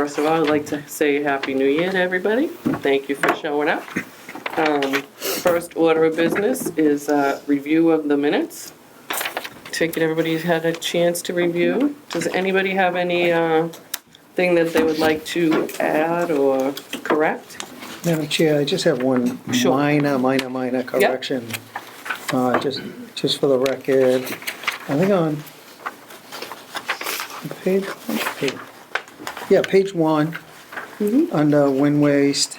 First of all, I'd like to say Happy New Year to everybody. Thank you for showing up. First order of business is a review of the minutes. Take it everybody's had a chance to review. Does anybody have any thing that they would like to add or correct? Madam Chair, I just have one Sure. minor correction. Just for the record, I think on page 1, under wind waste,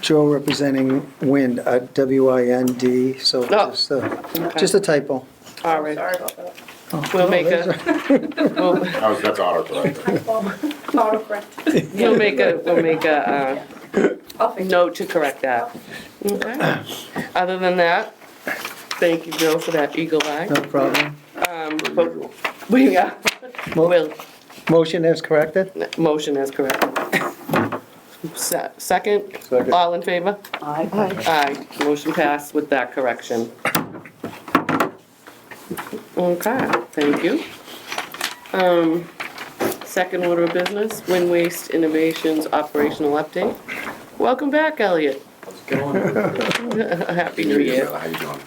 Joe representing wind, W-I-N-D, so just a typo. All right. Sorry about that. We'll make a, That's autocorrect. Autocorrect. we'll make a I'll fix it. note to correct that. Okay. Other than that, thank you, Joe, for that eagle eye. No problem. But we got, will, Motion is corrected? motion is correct. Second? Second. All in favor? Aye. Aye. Motion passed with that correction. Okay, thank you. Second order of business, Wind Waste Innovations Operational Update. Welcome back, Elliot. How's it going? Happy New Year. How you doing?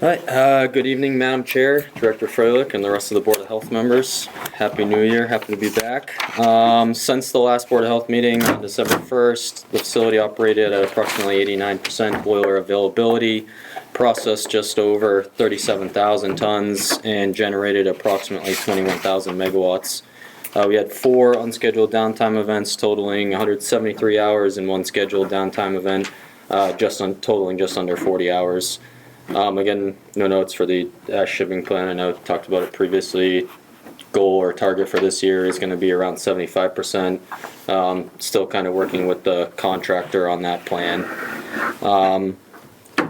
Hi, good evening, Madam Chair, Director Freilich, and the rest of the Board of Health members. Happy New Year, happy to be back. Since the last Board of Health meeting on December 1st, the facility operated at approximately 89% boiler availability, processed just over 37,000 tons, and generated approximately 21,000 megawatts. We had 4 unscheduled downtime events totaling 173 hours and 1 scheduled downtime event totaling just under 40 hours. Again, no notes for the ash shipping plan. I know I talked about it previously. Goal or target for this year is going to be around 75%. Still kind of working with the contractor on that plan.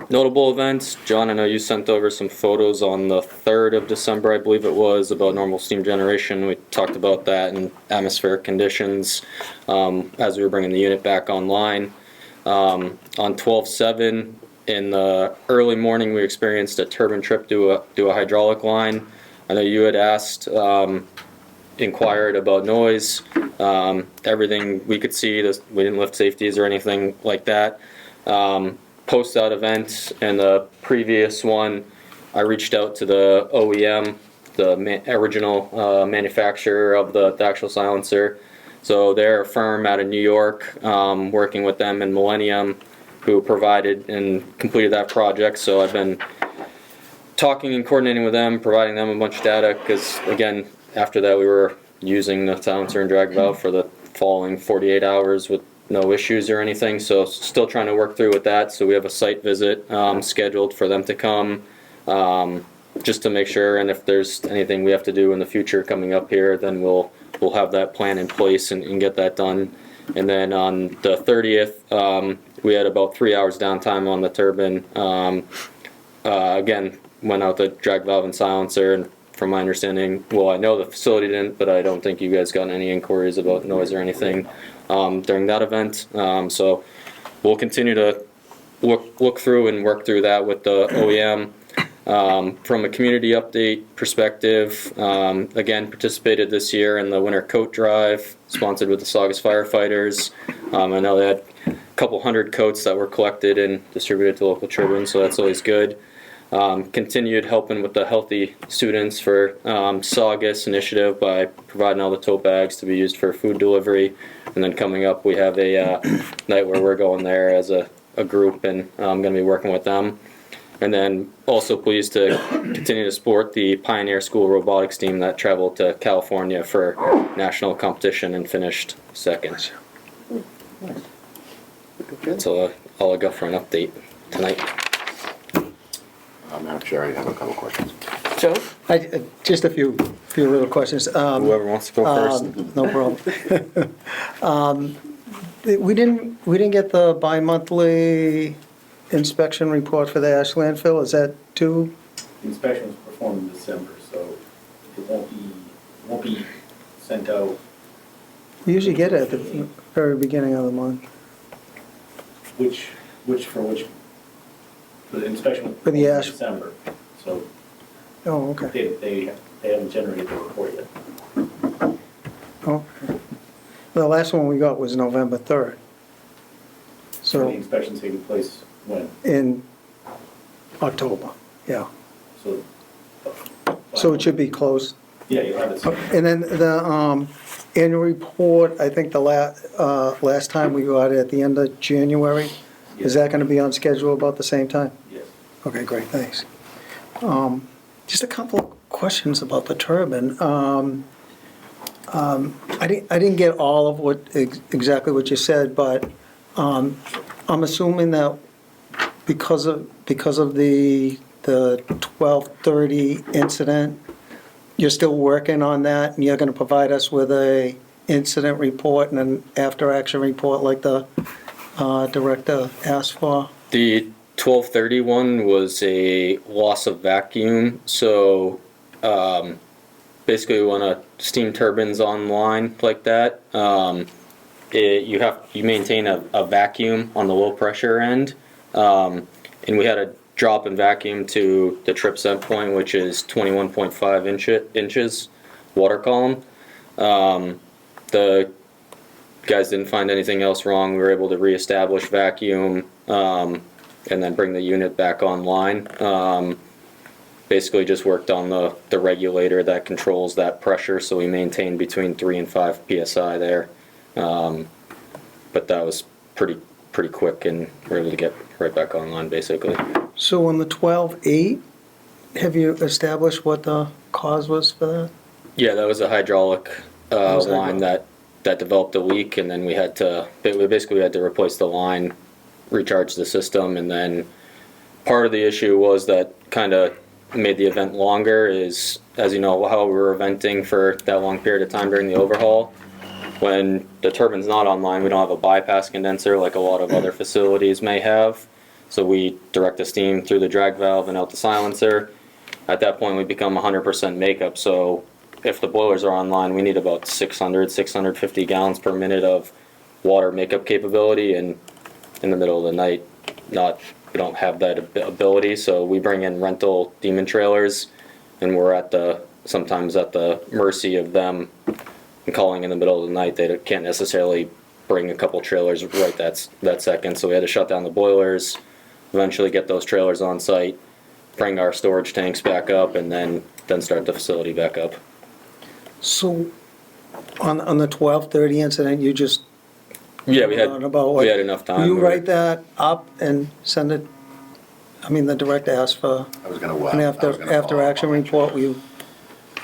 Notable events. John, I know you sent over some photos on the 3rd of December, I believe it was, about normal steam generation. We talked about that and atmospheric conditions as we were bringing the unit back online. On 12/7, in the early morning, we experienced a turbine trip to a hydraulic line. I know you had asked, inquired about noise. Everything we could see, we didn't lift safeties or anything like that. Post that event and the previous one, I reached out to the OEM, the original manufacturer of the actual silencer. So they're a firm out of New York, working with them in Millennium, who provided and completed that project. So I've been talking and coordinating with them, providing them a bunch of data, because again, after that we were using the silencer and drag valve for the following 48 hours with no issues or anything. So still trying to work through with that. So we have a site visit scheduled for them to come, just to make sure, and if there's anything we have to do in the future coming up here, then we'll have that plan in place and get that done. And then on the 30th, we had about 3 hours downtime on the turbine. Again, went out the drag valve and silencer, and from my understanding, well, I know the facility didn't, but I don't think you guys got any inquiries about noise or anything during that event. So we'll continue to look through and work through that with the OEM. From a community update perspective, again, participated this year in the Winter Coat Drive, sponsored with the Saugus firefighters. I know they had a couple hundred coats that were collected and distributed to local children, so that's always good. Continued helping with the healthy students for Saugus initiative by providing all the tote bags to be used for food delivery. And then coming up, we have a night where we're going there as a group, and I'm going to be working with them. And then also pleased to continue to support the Pioneer School robotics team that traveled to California for national competition and finished second. That's all I got for an update tonight. Madam Chair, I have a couple questions. Joe? Just a few little questions. Whoever wants to go first. No problem. We didn't get the bi-monthly inspection report for the ash landfill. Is that due? The inspection was performed in December, so it won't be sent out. We usually get it at the very beginning of the month. For the inspection was For the performed in ash. December, so Oh, okay. They haven't generated the report yet. Okay. The last one we got was November 3rd. So the So inspection's taking place when? in October, yeah. So. So it should be closed. Yeah, you'll have it soon. And then the annual report, I think the last time we got it at the end of January. Is that going to be on schedule about the same time? Yes. Okay, great, thanks. Just a couple of questions about the turbine. I didn't get all of exactly what you said, but I'm assuming that because of the 12:30 incident, you're still working on that, and you're going to provide us with a incident report and an after-action report like the director asked for? The 12:30 one was a loss of vacuum, so basically when a steam turbine's online like that, you maintain a vacuum on the low pressure end, and we had a drop in vacuum to the trip set point, which is 21.5 inches water column. The guys didn't find anything else wrong. We were able to reestablish vacuum and then bring the unit back online. Basically just worked on the regulator that controls that pressure, so we maintained between 3 and 5 psi there. But that was pretty quick, and we're able to get right back online basically. So on the 12:08, have you established what the cause was for that? Yeah, that was a hydraulic was line hydraulic. that developed a leak, and then we had to replace the line, recharge the system, and then part of the issue was that kind of made the event longer is, as you know, how we were eventing for that long period of time during the overhaul. When the turbine's not online, we don't have a bypass condenser like a lot of other facilities may have. So we direct the steam through the drag valve and out the silencer. At that point, we become 100% makeup. So if the boilers are online, we need about 650 gallons per minute of water makeup capability. And in the middle of the night, we don't have that ability. So we bring in rental demon trailers, and we're sometimes at the mercy of them calling in the middle of the night. They can't necessarily bring a couple trailers right that second. So we had to shut down the boilers, eventually get those trailers on site, bring our storage tanks back up, and then start the facility back up. So on the 12:30 incident, you just Yeah, we had enough time. You write that up and send it, I mean, the director asked for I was gonna, an after-action report, will you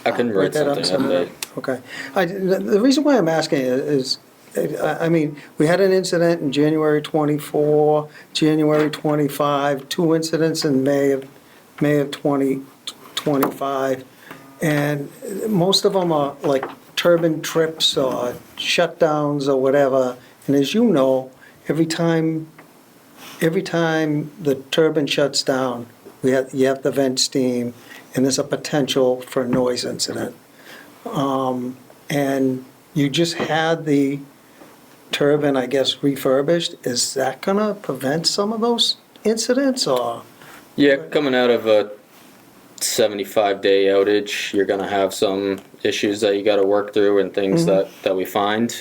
I can write write that up something and send up it? Okay. The reason why I'm asking is, I mean, we had an incident in January 24, January 25, 2 incidents in May of 2025, and most of them are like turbine trips or shutdowns or whatever. And as you know, every time the turbine shuts down, you have to vent steam, and there's a potential for a noise incident. And you just had the turbine, I guess, refurbished. Is that gonna prevent some of those incidents, or? Yeah, coming out of a 75-day outage, you're going to have some issues that you got to work through and things that we find.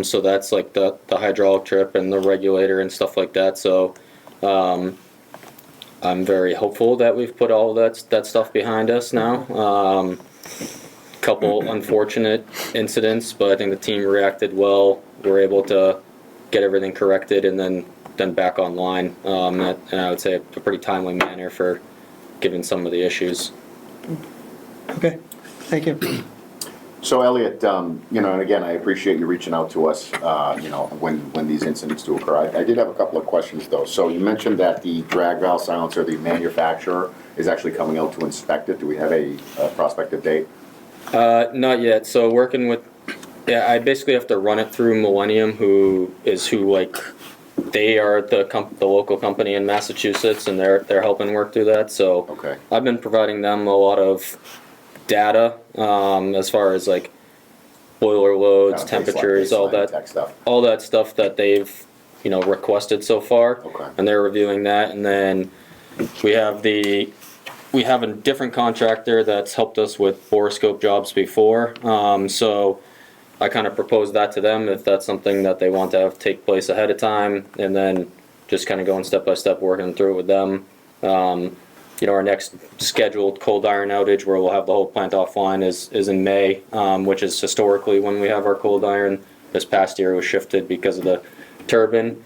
So that's like the hydraulic trip and the regulator and stuff like that. So I'm very hopeful that we've put all that stuff behind us now. Couple unfortunate incidents, but I think the team reacted well. We're able to get everything corrected and then back online. And I would say a pretty timely manner for given some of the issues. Okay, thank you. So Elliot, you know, and again, I appreciate you reaching out to us, you know, when these incidents do occur. I did have a couple of questions though. So you mentioned that the drag valve silencer, the manufacturer, is actually coming out to inspect it. Do we have a prospective date? Not yet. So working with, I basically have to run it through Millennium, who they are the local company in Massachusetts, and they're helping work through that. So Okay. I've been providing them a lot of data as far as like boiler loads, temperatures, all Baseline that tech stuff. all that stuff that they've requested so far. Okay. And they're reviewing that, and then we have we have a different contractor that's helped us with borescope jobs before. So I kind of proposed that to them if that's something that they want to have take place ahead of time, and then just kind of going step by step, working through it with them. Our next scheduled cold iron outage where we'll have the whole plant offline is in May, which is historically when we have our cold iron. This past year was shifted because of the turbine.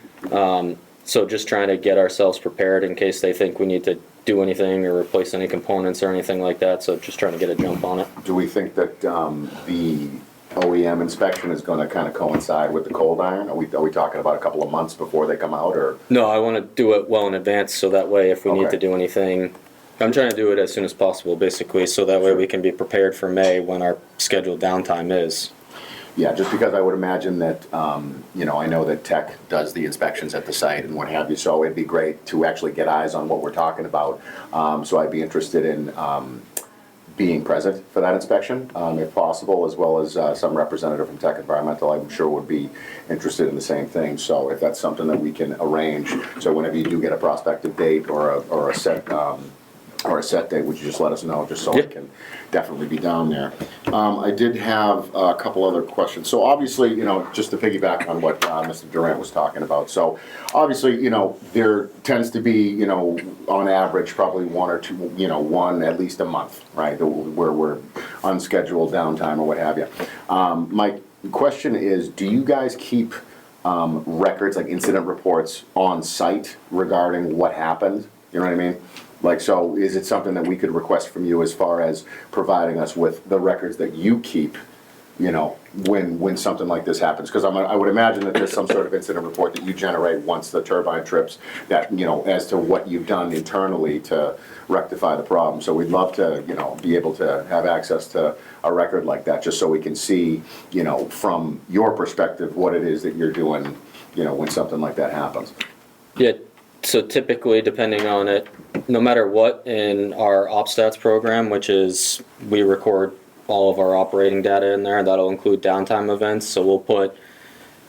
So just trying to get ourselves prepared in case they think we need to do anything or replace any components or anything like that. So just trying to get a jump on it. Do we think that the OEM inspection is going to kind of coincide with the cold iron? Are we talking about a couple of months before they come out, or? No, I want to do it well in advance so that way if we need Okay. to do anything, I'm trying to do it as soon as possible basically so that way we can be prepared for May when our scheduled downtime is. Yeah, just because I would imagine that, I know that Tech does the inspections at the site and what have you, so it'd be great to actually get eyes on what we're talking about. So I'd be interested in being present for that inspection, if possible, as well as some representative from Tech Environmental, I'm sure would be interested in the same thing. So if that's something that we can arrange, so whenever you do get a prospective date or a set date, would you just let us know, just so I Yep. can definitely be down there. I did have a couple other questions. So obviously, just to piggyback on what Mr. Durant was talking about. So obviously, there tends to be, on average, probably one or two, one at least a month, right? Where we're unscheduled downtime or what have you. My question is, do you guys keep records, like incident reports on site regarding what happened? You know what I mean? Like, so is it something that we could request from you as far as providing us with the records that you keep, when something like this happens? Because I would imagine that there's some sort of incident report that you generate once the turbine trips that, as to what you've done internally to rectify the problem. So we'd love to, be able to have access to a record like that, just so we can see, from your perspective, what it is that you're doing, when something like that happens. Yeah, so typically, depending on it, no matter what, in our OpStats program, which is we record all of our operating data in there, that'll include downtime events. So we'll put,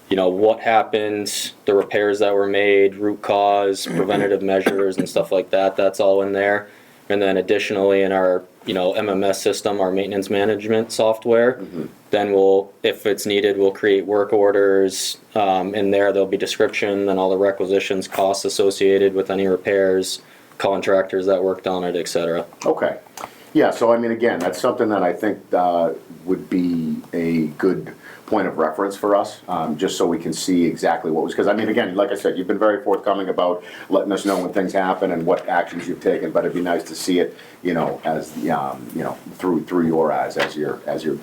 what happened, the repairs that were made, root cause, preventative measures, and stuff like that. That's all in there. And then additionally, in our MMS system, our maintenance management software, then if it's needed, we'll create work orders. In there, there'll be description and all the requisitions, costs associated with any repairs, contractors that worked on it, etc. Okay. Yeah, so I mean, again, that's something that I think would be a good point of reference for us, just so we can see exactly what was, because I mean, again, like I said, you've been very forthcoming about letting us know when things happen and what actions you've taken, but it'd be nice to see it, as, through your eyes as you're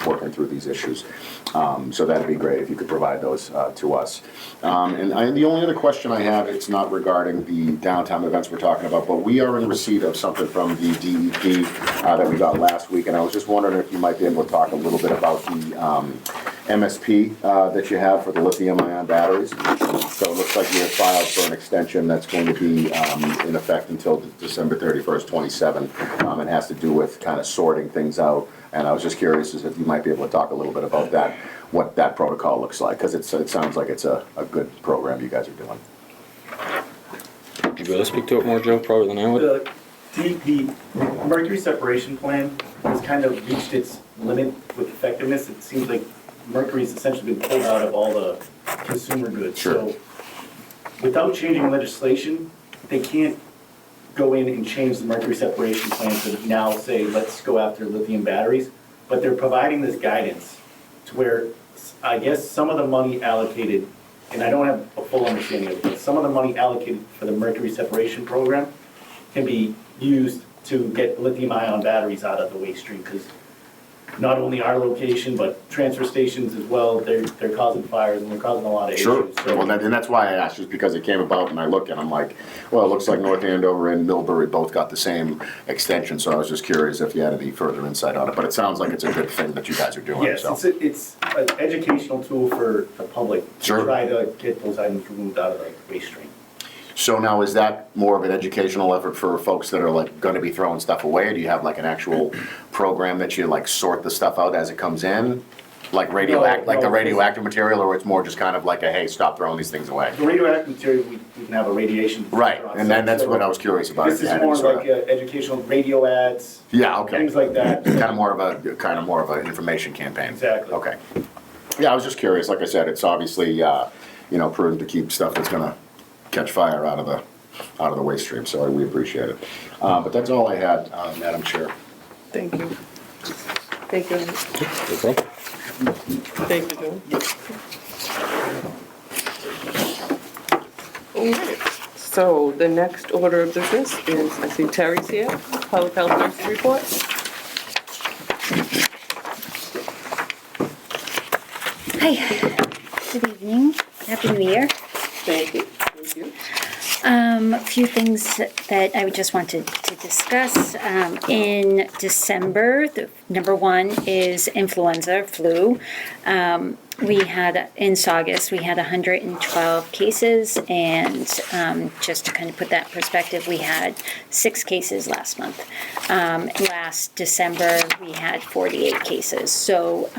working through these issues. So that'd be great if you could provide those to us. The only other question I have, it's not regarding the downtime events we're talking about, but we are in receipt of something from the DEP that we got last week, and I was just wondering if you might be able to talk a little bit about the MSP that you have for the lithium-ion batteries. So it looks like you have filed for an extension that's going to be in effect until December 31st, 27, and has to do with kind of sorting things out. And I was just curious as if you might be able to talk a little bit about that, what that protocol looks like, because it sounds like it's a good program you guys are doing. You really speak to it more, Joe, probably than I would. The mercury separation plan has kind of reached its limit with effectiveness. It seems like mercury's essentially been pulled out of all the consumer goods. Sure. So without changing legislation, they can't go in and change the mercury separation plan to now say, let's go after lithium batteries. But they're providing this guidance to where I guess some of the money allocated, and I don't have a full understanding of it, but some of the money allocated for the mercury separation program can be used to get lithium-ion batteries out of the waste stream, because not only our location, but transfer stations as well, they're causing fires and they're causing a lot of Sure. issues. So- Well, and that's why I asked, just because it came about and I looked and I'm like, well, it looks like North Andover and Millbury both got the same extension, so I was just curious if you had any further insight on it, but it sounds like it's a good thing that you guys are doing, Yes, so. it's an educational tool for the public Sure. to try to get those items removed out of the waste stream. So now, is that more of an educational effort for folks that are like gonna be throwing stuff away? Or do you have like an actual program that you like sort the stuff out as it comes in? Like No, like the no, radioactive material, or it's more just kind of like a, hey, stop throwing these things away? The radioactive material, we can have a radiation. Right, detector on and then site, that's so what I was curious about. This if you is had any more sort like of- educational radio ads, Yeah, okay. things like that. Kind of more of an information campaign. Exactly. Okay. Yeah, I was just curious. Like I said, it's obviously, prudent to keep stuff that's gonna catch fire out of the waste stream, so we appreciate it. But that's all I had, Madam Chair. Thank you. Thank you. No problem. Thank you, Joe. Okay, so the next order of business is, I see Terry's here, Public Health Nurse Report. Hi, good evening, Happy New Year. Thank you. Thank you. A few things that I would just wanted to discuss. In December, number one is influenza, flu. We had, in Saugus, we had 112 cases, and just to kind of put that in perspective, we had 6 cases last month. Last December, we had 48 cases. So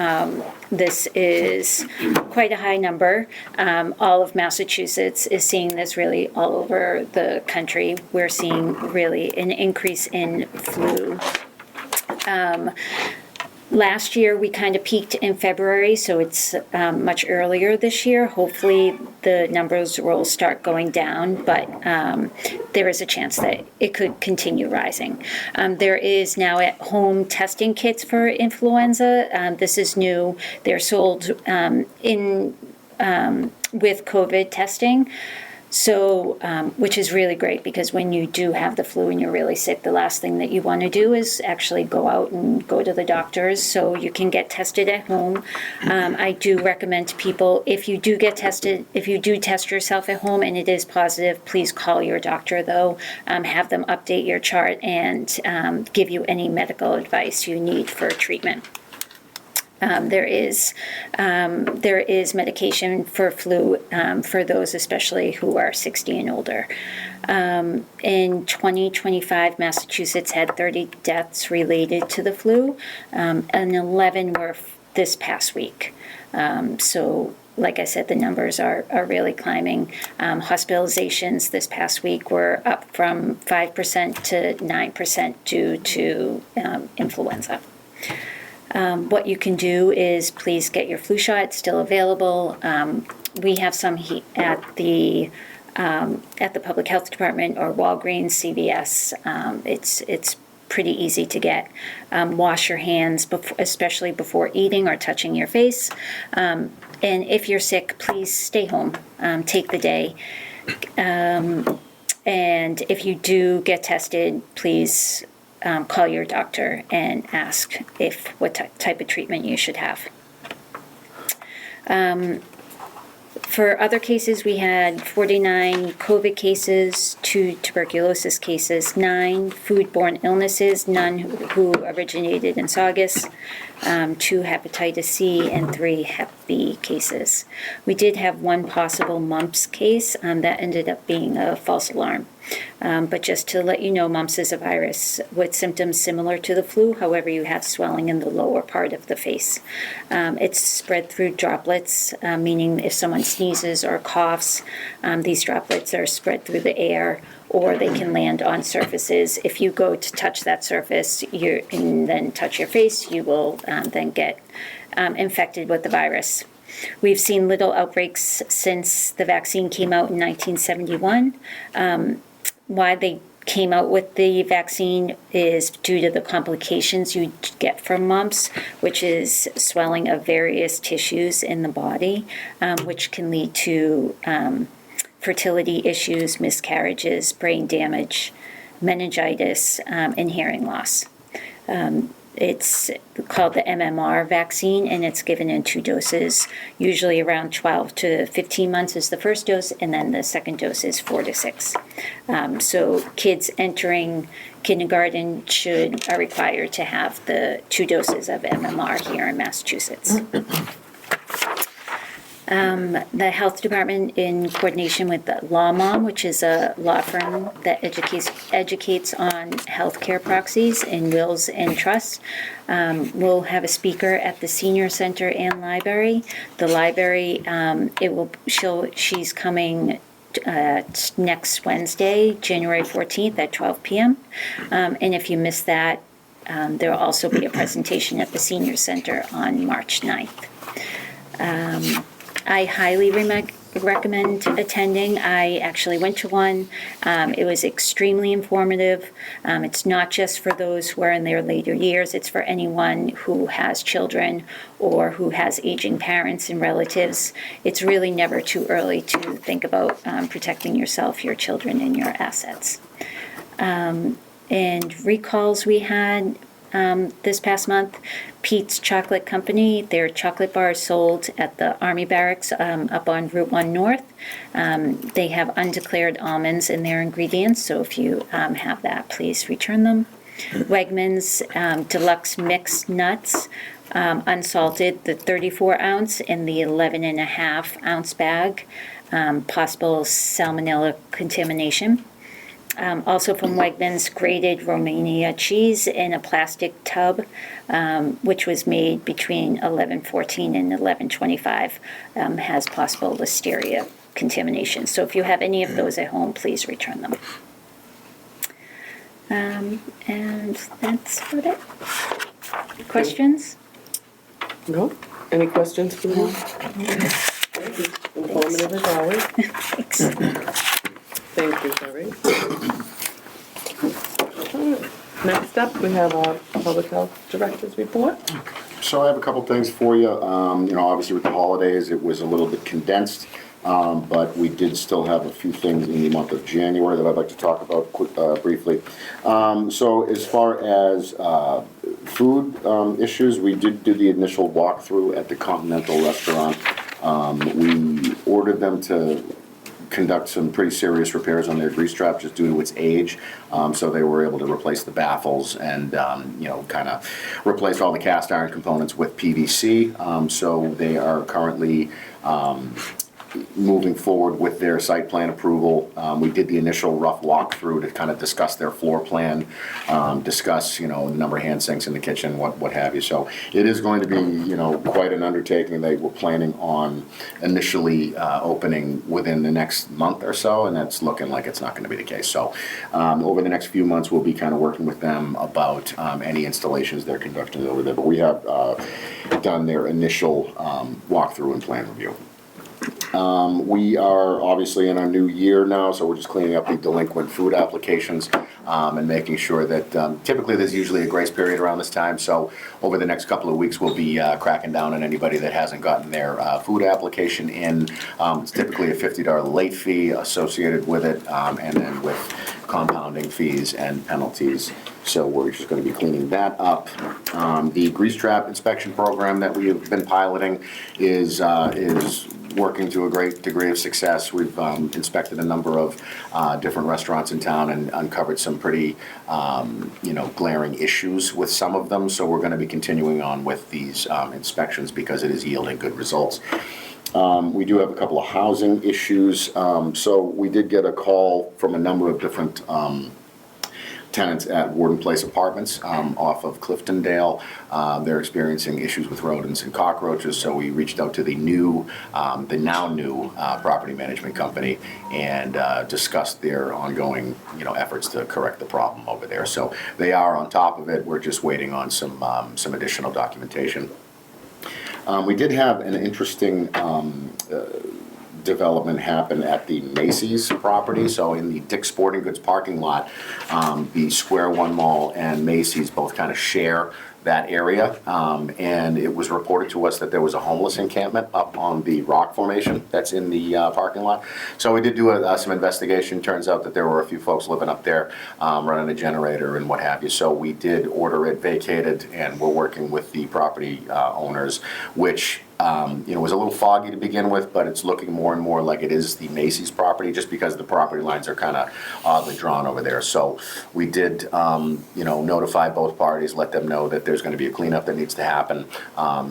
this is quite a high number. All of Massachusetts is seeing this really all over the country. We're seeing really an increase in flu. Last year, we kind of peaked in February, so it's much earlier this year. Hopefully, the numbers will start going down, but there is a chance that it could continue rising. There is now at-home testing kits for influenza. This is new. They're sold with COVID testing. So, which is really great, because when you do have the flu and you're really sick, the last thing that you want to do is actually go out and go to the doctors. So you can get tested at home. I do recommend to people, if you do get tested, if you do test yourself at home and it is positive, please call your doctor though. Have them update your chart and give you any medical advice you need for treatment. There is medication for flu for those especially who are 60 and older. In 2025, Massachusetts had 30 deaths related to the flu, and 11 were this past week. So, like I said, the numbers are really climbing. Hospitalizations this past week were up from 5% to 9% due to influenza. What you can do is please get your flu shot. It's still available. We have some at the Public Health Department or Walgreens, CVS. It's pretty easy to get. Wash your hands, especially before eating or touching your face. And if you're sick, please stay home. Take the day. And if you do get tested, please call your doctor and ask what type of treatment you should have. For other cases, we had 49 COVID cases, 2 tuberculosis cases, 9 foodborne illnesses, none who originated in Saugus, 2 hepatitis C, and 3 Hep B cases. We did have 1 possible mumps case that ended up being a false alarm. But just to let you know, mumps is a virus with symptoms similar to the flu. However, you have swelling in the lower part of the face. It's spread through droplets, meaning if someone sneezes or coughs, these droplets are spread through the air, or they can land on surfaces. If you go to touch that surface and then touch your face, you will then get infected with the virus. We've seen little outbreaks since the vaccine came out in 1971. Why they came out with the vaccine is due to the complications you get from mumps, which is swelling of various tissues in the body, which can lead to fertility issues, miscarriages, brain damage, meningitis, and hearing loss. It's called the MMR vaccine, and it's given in 2 doses. Usually around 12 to 15 months is the first dose, and then the second dose is 4 to 6. So kids entering kindergarten are required to have the 2 doses of MMR here in Massachusetts. The health department, in coordination with the Law Mom, which is a law firm that educates on healthcare proxies and wills and trusts, will have a speaker at the senior center and library. The library, she's coming next Wednesday, January 14th at 12 p.m. And if you miss that, there will also be a presentation at the senior center on March 9th. I highly recommend attending. I actually went to one. It was extremely informative. It's not just for those who are in their later years. It's for anyone who has children or who has aging parents and relatives. It's really never too early to think about protecting yourself, your children, and your assets. And recalls we had this past month, Pete's Chocolate Company, their chocolate bars sold at the Army Barracks up on Route 1 North. They have undeclared almonds in their ingredients, so if you have that, please return them. Wegmans Deluxe Mixed Nuts, unsalted, the 34-ounce and the 11.5-ounce bag, possible salmonella contamination. Also from Wegmans, grated Romania cheese in a plastic tub, which was made between 11/14 and 11/25, has possible listeria contamination. So if you have any of those at home, please return them. And that's about it. Questions? No? Any questions for me? Informative as always. Thanks. Thank you, Terry. Next up, we have our Public Health Director's report. So I have a couple things for you. Obviously with the holidays, it was a little bit condensed, but we did still have a few things in the month of January that I'd like to talk about briefly. So as far as food issues, we did do the initial walkthrough at the Continental Restaurant. We ordered them to conduct some pretty serious repairs on their grease trap just due to its age. So they were able to replace the baffles and, kind of replace all the cast iron components with PVC. So they are currently moving forward with their site plan approval. We did the initial rough walkthrough to kind of discuss their floor plan, discuss, the number of hand sinks in the kitchen, what have you. So it is going to be, quite an undertaking. They were planning on initially opening within the next month or so, and that's looking like it's not going to be the case. So over the next few months, we'll be kind of working with them about any installations they're conducting over there. But we have done their initial walkthrough and plan review. We are obviously in our new year now, so we're just cleaning up the delinquent food applications and making sure that typically there's usually a grace period around this time. So over the next couple of weeks, we'll be cracking down on anybody that hasn't gotten their food application in. It's typically a $50 late fee associated with it, and then with compounding fees and penalties. So we're just going to be cleaning that up. The grease trap inspection program that we have been piloting is working to a great degree of success. We've inspected a number of different restaurants in town and uncovered some pretty, glaring issues with some of them. So we're going to be continuing on with these inspections because it is yielding good results. We do have a couple of housing issues. So we did get a call from a number of different tenants at Warden Place Apartments off of Cliftondale. They're experiencing issues with rodents and cockroaches, so we reached out to the now new property management company and discussed their ongoing efforts to correct the problem over there. So they are on top of it. We're just waiting on some additional documentation. We did have an interesting development happen at the Macy's property. So in the Dick's Sporting Goods parking lot, the Square One Mall and Macy's both kind of share that area, and it was reported to us that there was a homeless encampment up on the rock formation that's in the parking lot. So we did do some investigation. Turns out that there were a few folks living up there running a generator and what have you. So we did order it vacated, and we're working with the property owners, which was a little foggy to begin with, but it's looking more and more like it is the Macy's property just because the property lines are kind of oddly drawn over there. So we did, notify both parties, let them know that there's gonna be a cleanup that needs to happen.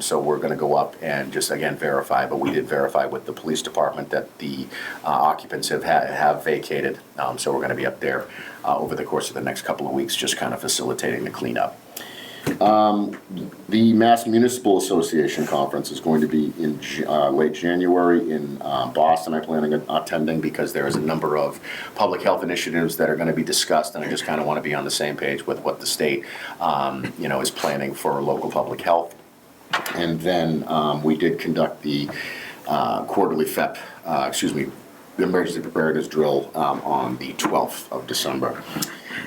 So we're gonna go up and just, again, verify, but we did verify with the police department that the occupants have vacated. So we're gonna be up there over the course of the next couple of weeks, just kind of facilitating the cleanup. The Mass Municipal Association Conference is going to be in late January in Boston. I'm planning on attending because there is a number of public health initiatives that are going to be discussed, and I just kind of want to be on the same page with what the state, is planning for local public health. And then we did conduct the quarterly the emergency preparedness drill on the 12th of December.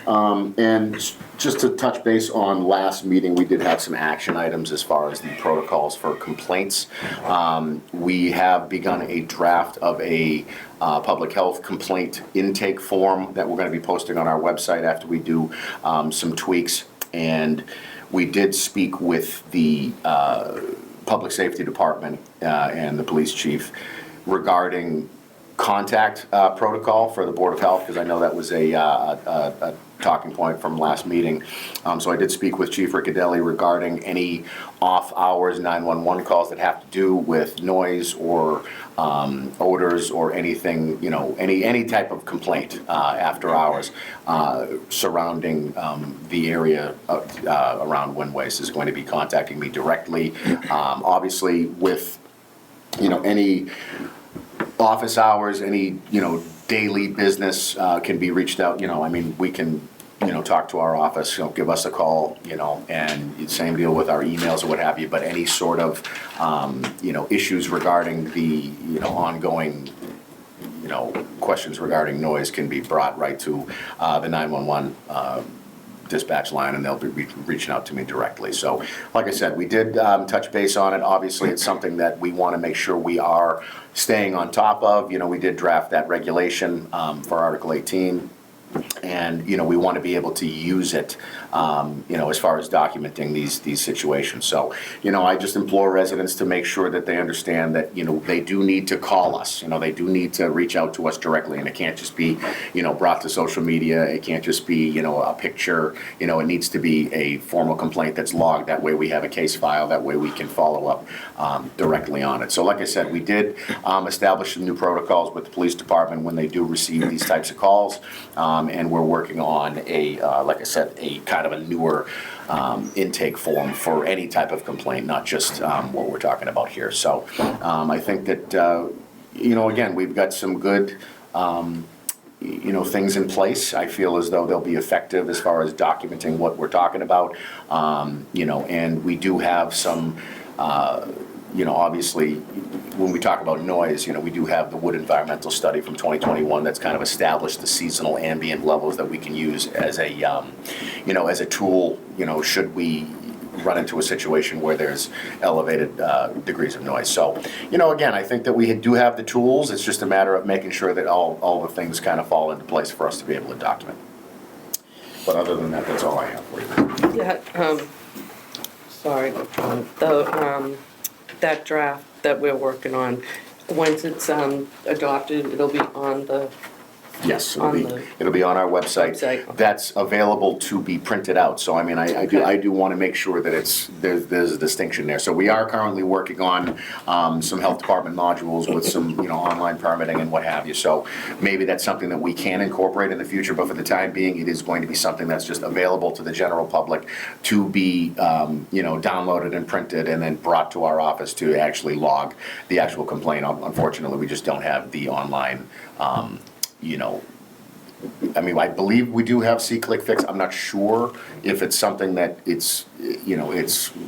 And just to touch base on last meeting, we did have some action items as far as the protocols for complaints. We have begun a draft of a public health complaint intake form that we're going to be posting on our website after we do some tweaks. And we did speak with the Public Safety Department and the police chief regarding contact protocol for the Board of Health, because I know that was a talking point from last meeting. So I did speak with Chief Riccadelli regarding any off-hours 911 calls that have to do with noise or odors or anything, any type of complaint after hours surrounding the area around Windways is going to be contacting me directly. Obviously, with any office hours, any, daily business can be reached out, we can, talk to our office, give us a call, and same deal with our emails or what have you, but any sort of, issues regarding the, ongoing, questions regarding noise can be brought right to the 911 dispatch line, and they'll be reaching out to me directly. So, like I said, we did touch base on it. Obviously, it's something that we want to make sure we are staying on top of. We did draft that regulation for Article 18. And, we want to be able to use it, as far as documenting these situations. So, I just implore residents to make sure that they understand that, they do need to call us. They do need to reach out to us directly, and it can't just be, brought to social media. It can't just be, a picture. It needs to be a formal complaint that's logged. That way we have a case file. That way we can follow up directly on it. So, like I said, we did establish some new protocols with the police department when they do receive these types of calls. And we're working on like I said, a kind of a newer intake form for any type of complaint, not just what we're talking about here. So I think that, again, we've got some good, things in place. I feel as though they'll be effective as far as documenting what we're talking about, and we do have some, obviously, when we talk about noise, we do have the wood environmental study from 2021 that's kind of established the seasonal ambient levels that we can use as a, as a tool, should we run into a situation where there's elevated degrees of noise. So, again, I think that we do have the tools. It's just a matter of making sure that all the things kind of fall into place for us to be able to document. But other than that, that's all I have for you. Yeah, sorry, that draft that we're working on, once it's adopted, it'll be on the Yes, On it'll be on our website. Website. That's available to be printed out. So I mean, I do want to make sure that there's a distinction there. So we are currently working on some health department modules with some online permitting and what have you. So maybe that's something that we can incorporate in the future. But for the time being, it is going to be something that's just available to the general public to be downloaded and printed and then brought to our office to actually log the actual complaint. Unfortunately, we just don't have the online. I believe we do have see-click fix. I'm not sure if it's something that it's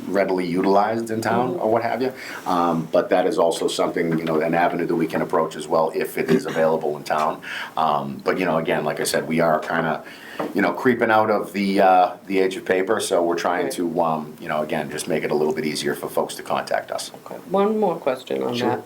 readily utilized in town or what have you. But that is also something, an avenue that we can approach as well if it is available in town. But again, like I said, we are kind of, creeping out of the age of paper. So we're trying to, again, just make it a little bit easier for folks to contact us. Okay. One more question on Sure. that.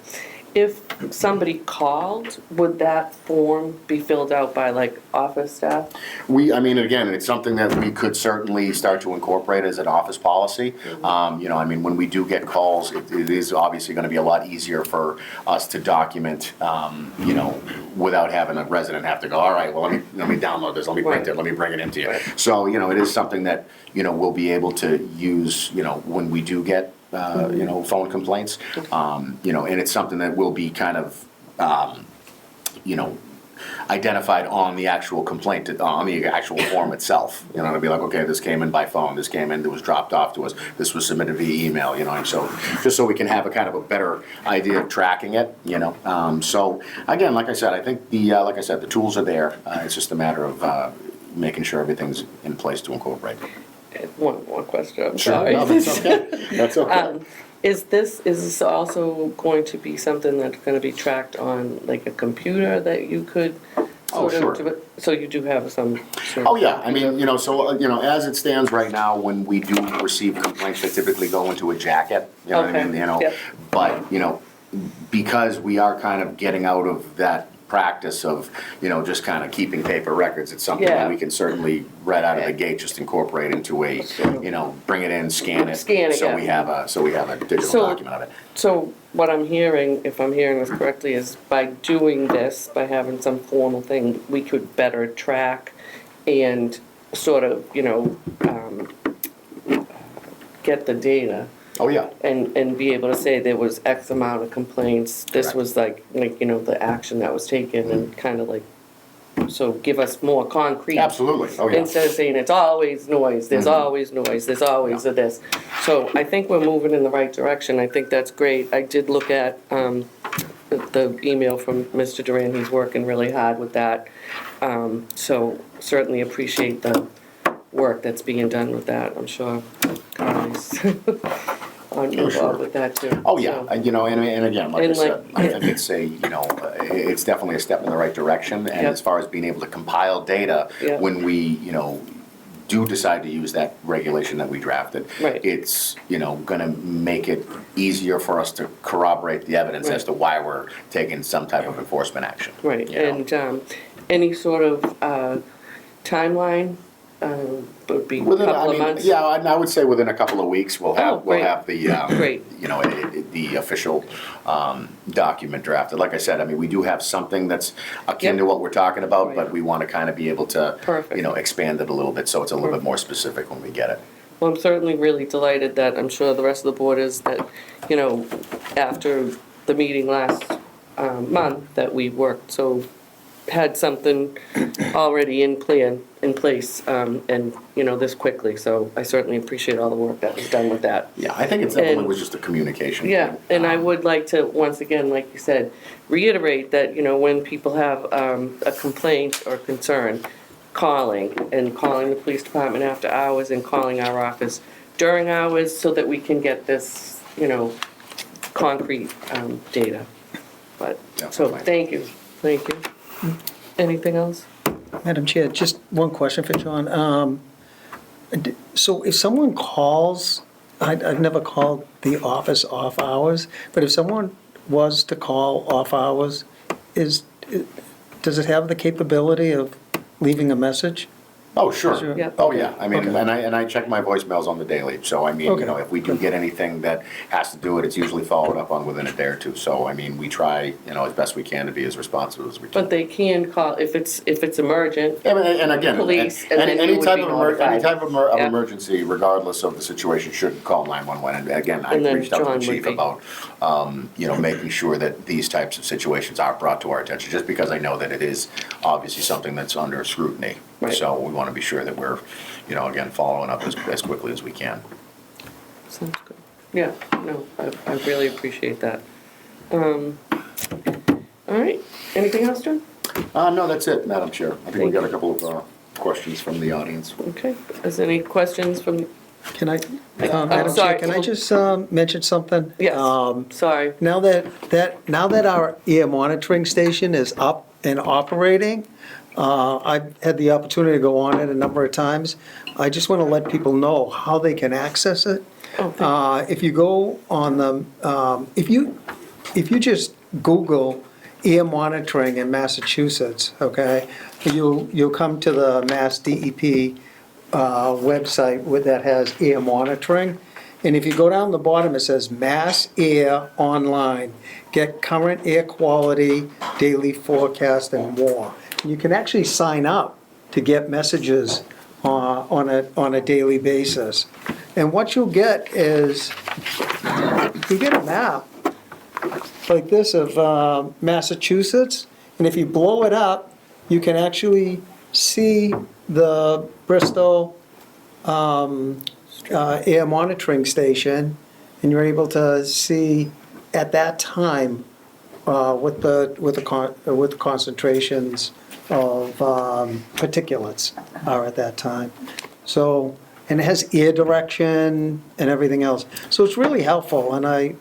if somebody called, would that form be filled out by like office staff? I mean, again, it's something that we could certainly start to incorporate as an office policy. You know, I mean, when we do get calls, it is obviously gonna be a lot easier for us to document, you know, without having a resident have to go, all right, well, let me download this, let me print it, let me bring it into you. Right. So, you know, it is something that, you know, we'll be able to use, you know, when we do get, you know, phone complaints. You know, and it's something that will be kind of, you know, identified on the actual complaint, on the actual form itself. You know, it'll be like, okay, this came in by phone, this came in, it was dropped off to us, this was submitted via email, you know, and so, just so we can have a kind of a better idea of tracking it, you know. So, again, like I said, I think like I said, the tools are there, it's just a matter of making sure everything's in place to incorporate. One more question, I'm Sure, sorry. no, that's okay, that's okay. Is this also going to be something that's gonna be tracked on like a computer that you could Oh, sort of sure. do it? So you do have some sort of. Oh, yeah, I mean, you know, so, you know, as it stands right now, when we do receive complaints, they typically go into a jacket, you know what I Okay, mean, you know? yep. But, you know, because we are kind of getting out of that practice of, you know, just kind of keeping paper records, it's something that Yeah. we can certainly, right out of the gate, just incorporate into a, you know, bring it in, scan it. Scan it, So yeah. we have a digital So- document of it. So what I'm hearing, if I'm hearing this correctly, is by doing this, by having some formal thing, we could better track and sort of, you know, get the data Oh, yeah, and be able to say there was X amount of complaints, this Correct. was like, you know, the action that was taken and kind of like, so give us more concrete. absolutely, oh, yeah. Instead of saying it's always noise, there's always noise, there's always a this. So I think we're moving in the right direction, I think that's great. I did look at the email from Mr. Duran, he's working really hard with that. So certainly appreciate the work that's being done with that, I'm sure guys are involved with that too. Oh, yeah, So- and, you know, and again, like I And, like, said, I think it's a, you know, it's definitely a step in the right direction, and Yep. as far as being able to compile data, Yep. when we, you know, do decide to use that regulation that we drafted, Right. it's, you know, gonna make it easier for us to corroborate the evidence as Right. to why we're taking some type of enforcement action. Right, you know? and any sort of timeline would be a Within, couple I of mean, months? yeah, I would say within a couple of weeks, we'll Oh, great. have the, Great. you know, the official document drafted. Like I said, I mean, we do have something that's akin to Yep. what we're talking about, Right. but we want to kind of be able to, Perfect. you know, expand it a little bit, so it's a little bit more specific when we get it. Well, I'm certainly really delighted that, I'm sure the rest of the board is, that, you know, after the meeting last month, that we worked, so had something already in place, and, you know, this quickly, so I certainly appreciate all the work that was done with that. Yeah, I think it definitely And- was just a communication. Yeah, thing. and I would like to, once again, like you said, reiterate that, you know, when people have a complaint or concern, calling the police department after hours and calling our office during hours so that we can get this, you know, concrete data. But, so, Definitely. thank you. Anything else? Madam Chair, just one question for John. So if someone calls, I've never called the office off hours, but if someone was to call off hours, does it have the capability of leaving a message? Oh, sure. Sure. Yeah. Oh, yeah. I mean, Okay. and I check my voicemails on the daily. So, I mean, Okay. you know, if we do get anything that has to do it, it's usually followed up on within a day or two. So, I mean, we try, you know, as best we can to be as responsive as we can. But they can call, if it's emergent, And again, Police, and then any you would type be of notified. any type of Yeah. emergency, regardless of the situation, should call 911. And again, I And then reached out to John the would chief be- about, you know, making sure that these types of situations are brought to our attention, just because I know that it is obviously something that's under scrutiny. Right. So we want to be sure that we're, you know, again, following up as quickly as we can. sounds good. Yeah, no, I really appreciate that. All right, anything else, John? No, that's it, Madam Chair. I think we Thank got a you. couple of questions from the audience. Okay, is there any questions from, Can I, I'm Madam sorry. Chair, can I just mention something? yes, sorry. Now that our ear monitoring station is up and operating, I've had the opportunity to go on it a number of times. I just want to let people know how they can access it. Oh, thank If you go on the, if you just Google ear monitoring in Massachusetts, okay? You'll come to the Mass DEP website that has ear monitoring. And if you go down the bottom, it says Mass Air Online. Get current air quality, daily forecast, and more. You can actually sign up to get messages on a daily basis. And what you'll get is, you get a map like this of Massachusetts, and if you blow it up, you can actually see the Bristol air monitoring station, and you're able to see at that time what the concentrations of particulates are at that time. So, and it has ear direction and everything else. So it's really helpful, and I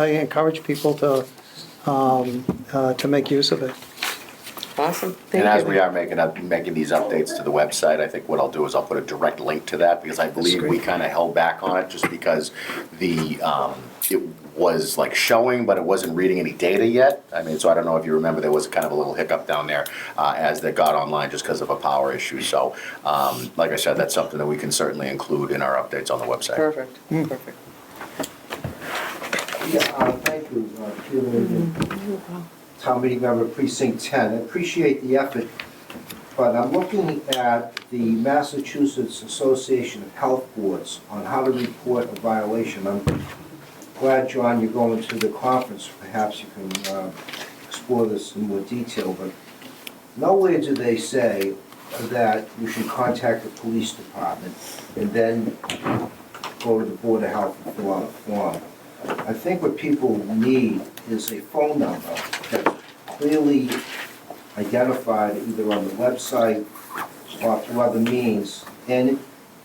encourage people to make use of it. Awesome, thank And you. as we are making these updates to the website, I think what I'll do is I'll put a direct link to that, because I believe we kind of held back on it just because it was like showing, but it wasn't reading any data yet. I mean, so I don't know if you remember, there was kind of a little hiccup down there as they got online just because of a power issue. So, like I said, that's something that we can certainly include in our updates on the website. Perfect, perfect. Yeah, thank you, Peter, Town Meeting Member Precinct 10. I appreciate the effort, but I'm looking at the Massachusetts Association of Health Boards on how to report a violation. I'm glad, John, you're going to the conference. Perhaps you can explore this in more detail, but nowhere do they say that you should contact the police department and then go to the Board of Health and fill out a form. I think what people need is a phone number that's clearly identified either on the website or through other means. And,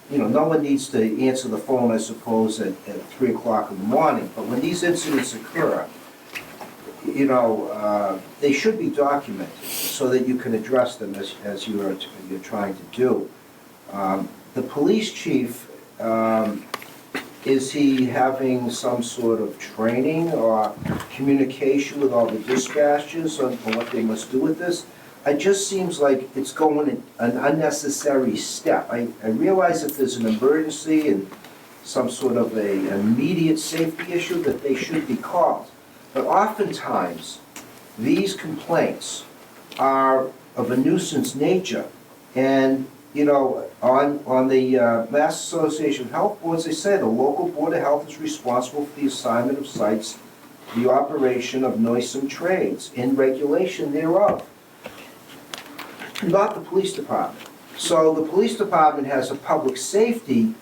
you know, no one needs to answer the phone, I suppose, at 3 o'clock in the morning. But when these incidents occur, you know, they should be documented so that you can address them as you're trying to do. The police chief, is he having some sort of training or communication with all the dispatchers on what they must do with this? It just seems like it's going an unnecessary step. I realize if there's an emergency and some sort of an immediate safety issue that they should be called. But oftentimes, these complaints are of a nuisance nature. And you know, on the Mass Association of Health Boards, they say the local Board of Health is responsible for the assignment of sites, the operation of noisome trades, and regulation thereof. Not the police department. So the police department has a public safety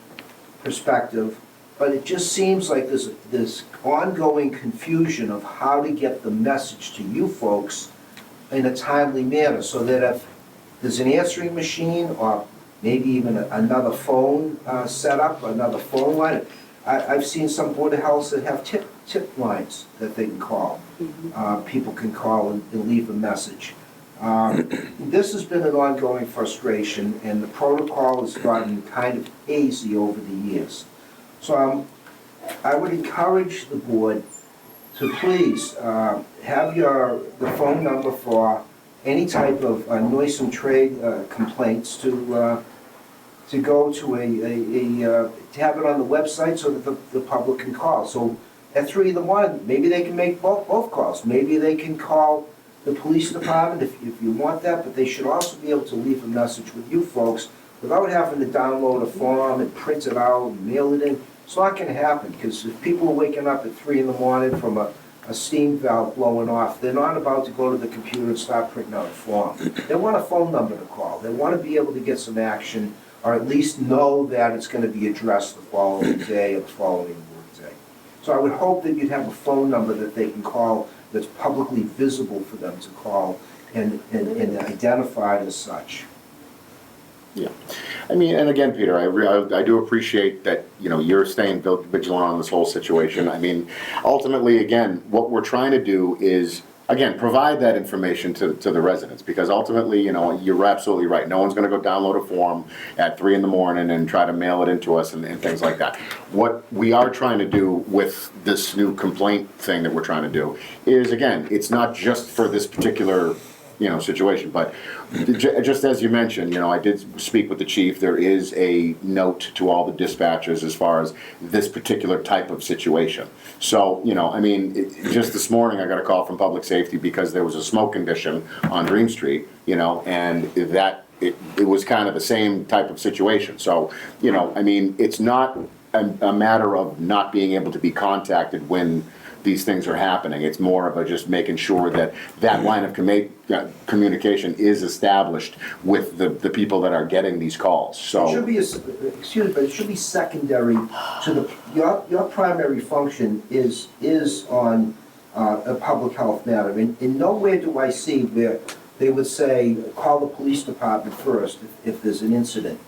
perspective, but it just seems like there's this ongoing confusion of how to get the message to you folks in a timely manner, so that if there's an answering machine or maybe even another phone set up, another phone line. I've seen some Board of Health that have tip lines that they can call. People can call and leave a message. This has been an ongoing frustration, and the protocol has gotten kind of hazy over the years. So I would encourage the board to please have the phone number for any type of noisome trade complaints to go to to have it on the website so that the public can call. So at 3 in the morning, maybe they can make both calls. Maybe they can call the police department if you want that, but they should also be able to leave a message with you folks without having to download a form and print it out and mail it in. It's not going to happen, because if people are waking up at 3 in the morning from a steam valve blowing off, they're not about to go to the computer and start printing out a form. They want a phone number to call. They want to be able to get some action, or at least know that it's going to be addressed the following day or the following work day. So I would hope that you'd have a phone number that they can call that's publicly visible for them to call and identified as such. Yeah, I mean, and again, Peter, I do appreciate that, you know, you're staying vigilant on this whole situation. I mean, ultimately, again, what we're trying to do is again, provide that information to the residents, because ultimately, you're absolutely right. No one's gonna go download a form at 3 in the morning and try to mail it into us and things like that. What we are trying to do with this new complaint thing that we're trying to do is, again, it's not just for this particular, situation, but just as you mentioned, I did speak with the chief. There is a note to all the dispatchers as far as this particular type of situation. So, just this morning, I got a call from Public Safety because there was a smoke condition on Dream Street, and it was kind of the same type of situation. So, it's not a matter of not being able to be contacted when these things are happening. It's more of a just making sure that line of communication is established with the people that are getting these calls. So It should be, excuse me, but it should be secondary to your primary function is on a public health matter. And nowhere do I see where they would say, call the police department first if there's an incident.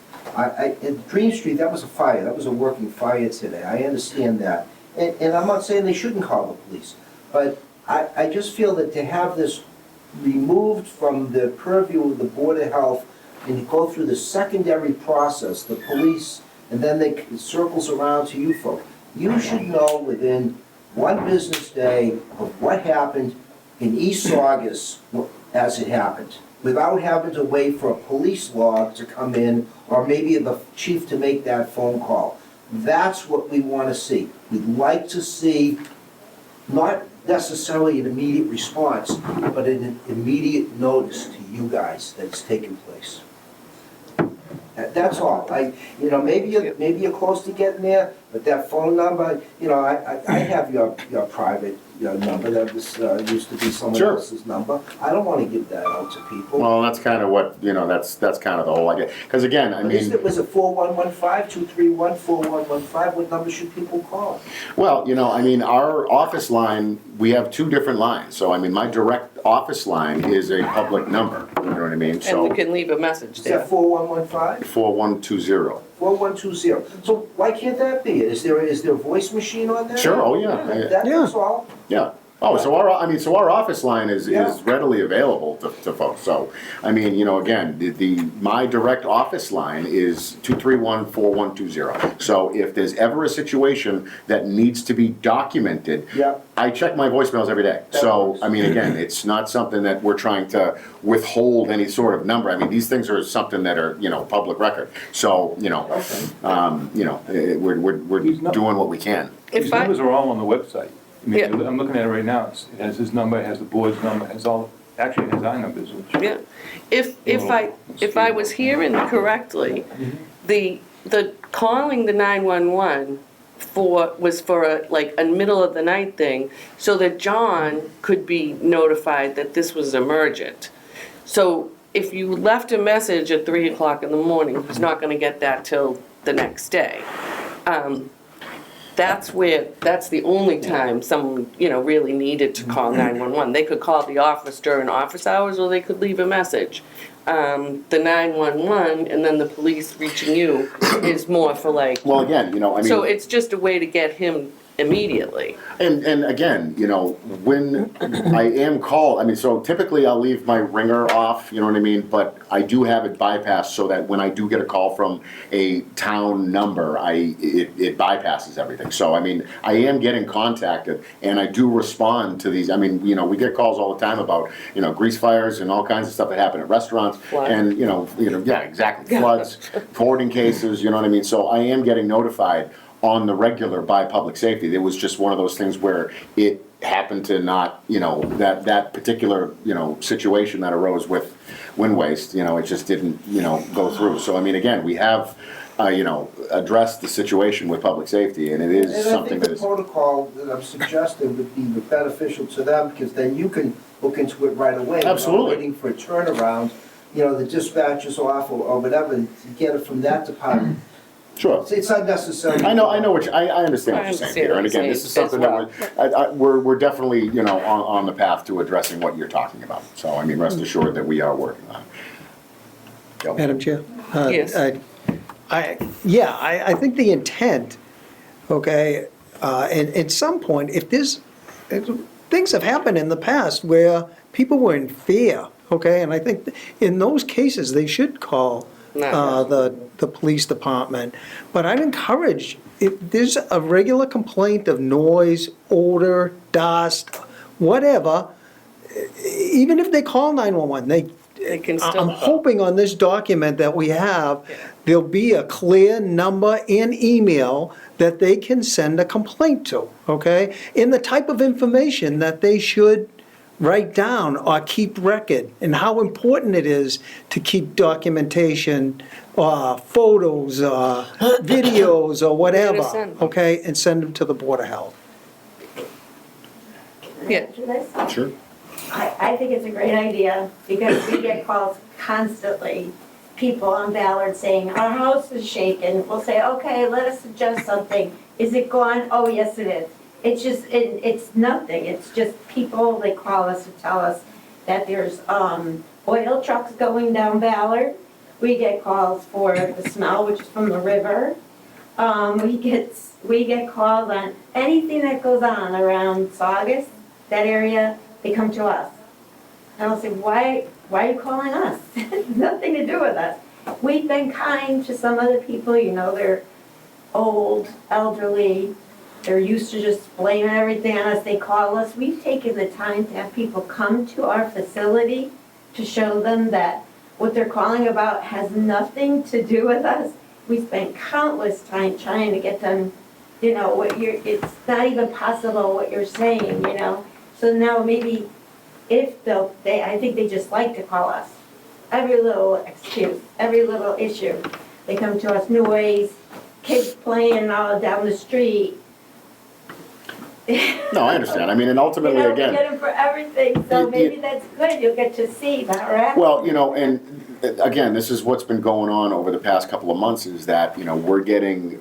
In Dream Street, that was a fire, that was a working fire today, I understand that. And I'm not saying they shouldn't call the police, but I just feel that to have this removed from the purview of the Board of Health and go through the secondary process, the police, and then it circles around to you folks. You should know within one business day of what happened in East Saugus as it happened, without having to wait for a police log to come in, or maybe the chief to make that phone call. That's what we want to see. We'd like to see not necessarily an immediate response, but an immediate notice to you guys that it's taking place. That's all. Maybe you're close to getting there, but that phone number, I have your private number. That was used to be someone Sure. else's number. I don't want to give that out to people. well, that's kind of what, that's kind of the whole idea. Because again, Was it 4115-231-4115? What number should people call? well, our office line, we have 2 different lines. So, my direct office line is a public number, you know what I mean? And So, you can leave a message Is there. that 4115? 4120. 4120. So why can't that be it? Is there a voice machine on there? Sure, oh, yeah. That's all. Yeah. Oh, so our office line is Yeah. readily available to folks. So, again, my direct office line is 231-4120. So if there's ever a situation that needs to be documented, Yeah. I check my voicemails every day. That So, works. again, it's not something that we're trying to withhold any sort of number. These things are something that are, public record. So, we're doing what we can. These If I, numbers are all on the website. Yeah. I'm looking at it right now. It has his number, it has the board's number, it has all, actually it has our numbers, which. yeah, if I was hearing correctly, the calling the 911 was for a middle of the night thing, so that John could be notified that this was emergent. So if you left a message at 3 o'clock in the morning, he's not gonna get that till the next day. That's the only time someone, really needed to call 911. They could call the office during office hours, or they could leave a message. The 911 and then the police reaching you is more for Well, again, so it's just a way to get him immediately. And again, when I am called, so typically I'll leave my ringer off, you know what I mean? But I do have it bypassed so that when I do get a call from a town number, it bypasses everything. So, I am getting contacted and I do respond to these. We get calls all the time about, grease fires and all kinds of stuff that happen at restaurants. Flood. And, yeah, exactly, floods, hoarding cases, you know what I mean? So I am getting notified on the regular by Public Safety. It was just one of those things where it happened to not, that particular, situation that arose with wind waste, it just didn't, go through. So, again, we have, addressed the situation with Public Safety, and it is something that And I is. think the protocol that I'm suggesting would be beneficial to them, because then you can look into it right away. Absolutely. Without waiting for a turnaround, the dispatcher's off or whatever, to get it from that department. Sure. It's unnecessary. I know what I understand what you're saying, Peter, and again, this is something that we're definitely, on the path to addressing what you're talking about. So, rest assured that we are working on it. Yep. Madam Chair? Yes. I think the intent, okay, and at some point, if there's, things have happened in the past where people were in fear, okay? And I think in those cases, they should call the police department. But I'd encourage, if there's a regular complaint of noise, odor, dust, whatever, even if they call 911, They can still I'm call. hoping on this document that we have, there'll be a clear number and email that they can send a complaint to, okay? And the type of information that they should write down or keep record, and how important it is to keep documentation, photos, videos, or whatever, send them. okay? And send them to the Board of Health. Yeah. To this? Sure. I think it's a great idea because we get calls constantly. People on Ballard saying, our house is shaken. We'll say, okay, let us suggest something. Is it gone? Oh, yes, it is. It's just, it's nothing. It's just people, they call us to tell us that there's oil trucks going down Ballard. We get calls for the smell, which is from the river. We get calls on anything that goes on around Saugus, that area. They come to us. And I'll say, why are you calling us? Nothing to do with us. We've been kind to some other people, you know, they're old, elderly, they're used to just blaming everything on us. They call us. We've taken the time to have people come to our facility to show them that what they're calling about has nothing to do with us. We spent countless time trying to get them, you know, it's not even possible what you're saying, you know. So now maybe I think they just like to call us. Every little excuse, every little issue. They come to us, noise, kids playing all down the street. No, I understand. I mean, and ultimately, We again. get them for everything, so maybe that's good. You'll get to see that, right? Well, you know, and again, this is what's been going on over the past couple of months is that, you know, we're getting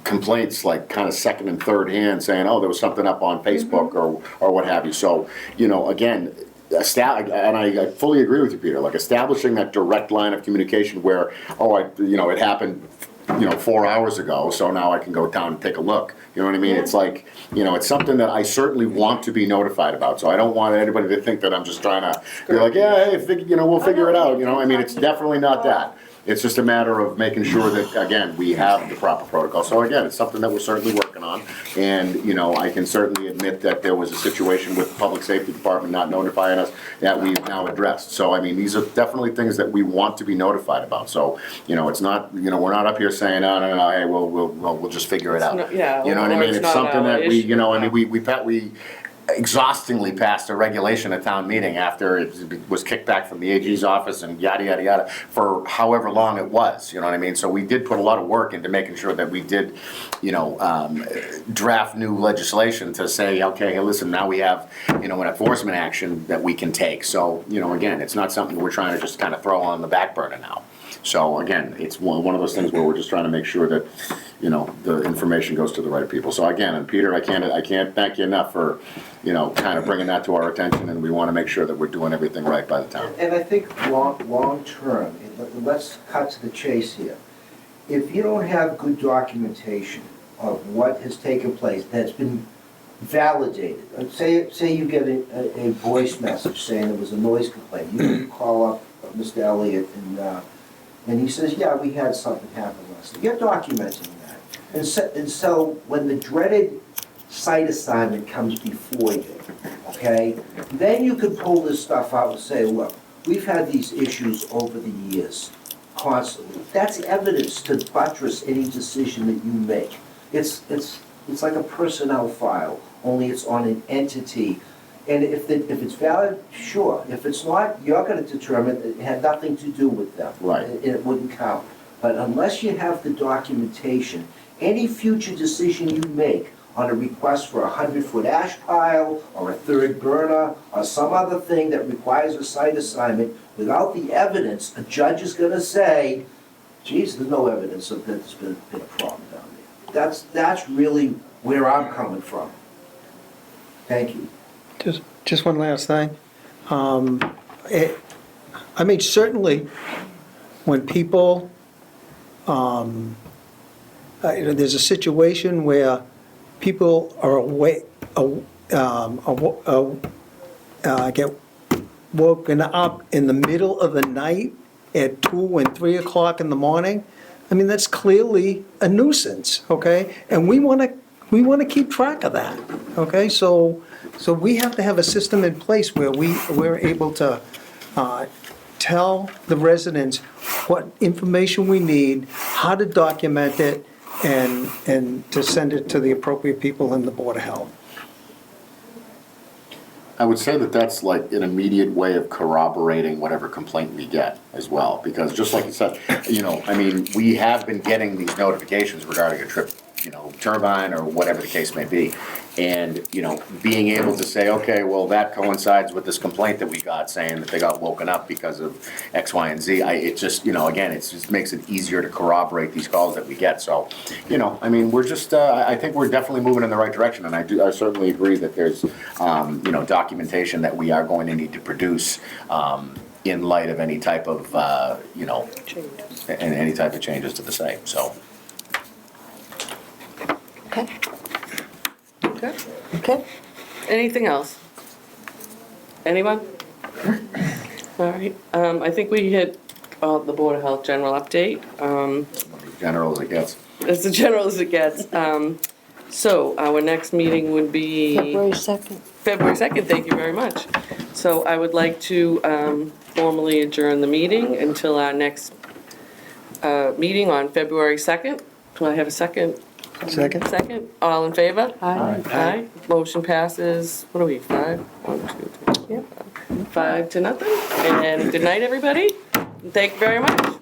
complaints like kind of second and third hand saying, oh, there was something up on Facebook or what have you. So, you know, again, and I fully agree with you, Peter, like establishing that direct line of communication where, it happened, 4 hours ago, so now I can go down and take a look. You know what I mean? Yeah. It's like, it's something that I certainly want to be notified about. So I don't want anybody to think that I'm just trying to be like, yeah, hey, we'll figure it out. I mean, it's definitely not that. It's just a matter of making sure that, again, we have the proper protocol. So again, it's something that we're certainly working on. And, I can certainly admit that there was a situation with the Public Safety Department not notifying us that we've now addressed. So, I mean, these are definitely things that we want to be notified about. So, it's not, we're not up here saying, no, hey, we'll just figure it out. You know what I mean? It's something that we exhaustingly passed a regulation at town meeting after it was kicked back from the AG's office and yada, yada, yada, for however long it was, you know what I mean? So we did put a lot of work into making sure that we did, draft new legislation to say, okay, hey, listen, now we have, an enforcement action that we can take. So, again, it's not something we're trying to just kind of throw on the back burner now. So again, it's one of those things where we're just trying to make sure that, the information goes to the right people. So again, and Peter, I can't thank you enough for, kind of bringing that to our attention, and we want to make sure that we're doing everything right by the town. And I think long term, let's cut to the chase here. If you don't have good documentation of what has taken place that's been validated, say you get a voice message saying there was a noise complaint, you call up Mr. Elliott and he says, yeah, we had something happen last night. You're documenting that. And so when the dreaded site assignment comes before you, okay, then you can pull this stuff out and say, look, we've had these issues over the years, constantly. That's evidence to buttress any decision that you make. It's like a personnel file, only it's on an entity. And if it's valid, sure. If it's not, you're going to determine it had nothing to do with them. Right. And it wouldn't count. But unless you have the documentation, any future decision you make on a request for a 100-foot ash pile or a third burner or some other thing that requires a site assignment, without the evidence, a judge is going to say, geez, there's no evidence of that there's been a problem down there. That's really where I'm coming from. Thank you. Just one last thing. I mean, certainly, when people, there's a situation where people are get woken up in the middle of the night at 2 and 3 o'clock in the morning, I mean, that's clearly a nuisance, okay? And we want to keep track of that, okay? So we have to have a system in place where we're able to tell the residents what information we need, how to document it, and to send it to the appropriate people in the Board of Health. I would say that that's like an immediate way of corroborating whatever complaint we get as well, because just like you said, I mean, we have been getting these notifications regarding a trip, turbine or whatever the case may be. And, being able to say, okay, well, that coincides with this complaint that we got saying that they got woken up because of X, Y, and Z. It just, again, it just makes it easier to corroborate these calls that we get. So, I mean, we're just, I think we're definitely moving in the right direction. And I certainly agree that there's, documentation that we are going to need to produce in light of any type of, any type of changes to the site, so. Okay. Okay. Anything else? Anyone? All right, I think we hit the Board of Health general update. General as it gets. As general as it gets. So our next meeting would be February 2nd. February 2nd, thank you very much. So I would like to formally adjourn the meeting until our next meeting on February 2nd. Do I have a second? Second? Second, all in favor? Aye. Aye. Motion passes, what are we, 5? 1, 2, 3, 4, 5 to nothing. And good night, everybody. Thank you very much.